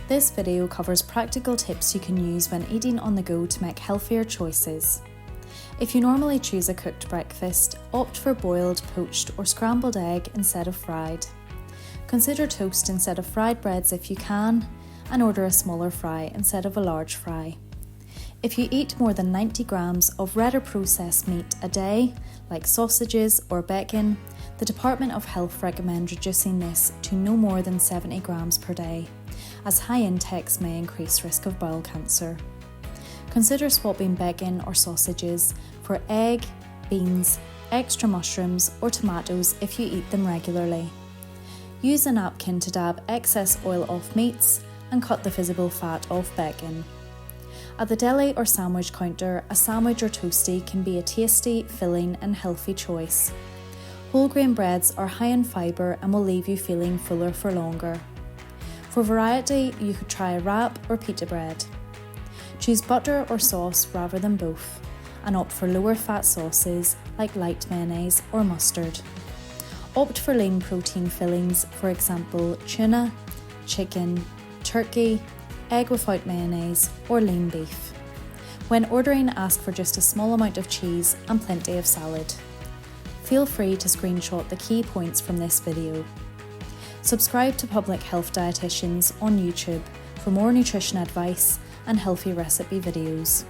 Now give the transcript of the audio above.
This video covers practical tips you can use when eating on the go to make healthier choices. If you normally choose a cooked breakfast, opt for boiled, poached or scrambled egg instead of fried. Consider toast instead of fried breads if you can, and order a smaller fry instead of a large fry. If you eat more than 90 grams of red or processed meat a day, like sausages or bacon, the Department of Health recommend reducing this to no more than 70 grams per day, as high intakes may increase risk of bowel cancer. Consider swapping bacon or sausages for egg, beans, extra mushrooms or tomatoes if you eat them regularly. Use a napkin to dab excess oil off meats and cut the visible fat off bacon. At the deli or sandwich counter, a sandwich or toastie can be a tasty, filling and healthy choice. Whole grain breads are high in fibre and will leave you feeling fuller for longer. For variety, you could try a wrap or pita bread. Choose butter or sauce rather than both, and opt for lower fat sauces like light mayonnaise or mustard. Opt for lean protein fillings, for example, tuna, chicken, turkey, egg without mayonnaise or lean beef. When ordering, ask for just a small amount of cheese and plenty of salad. Feel free to screenshot the key points from this video. Subscribe to Public Health Dietitians on YouTube for more nutrition advice and healthy recipe videos.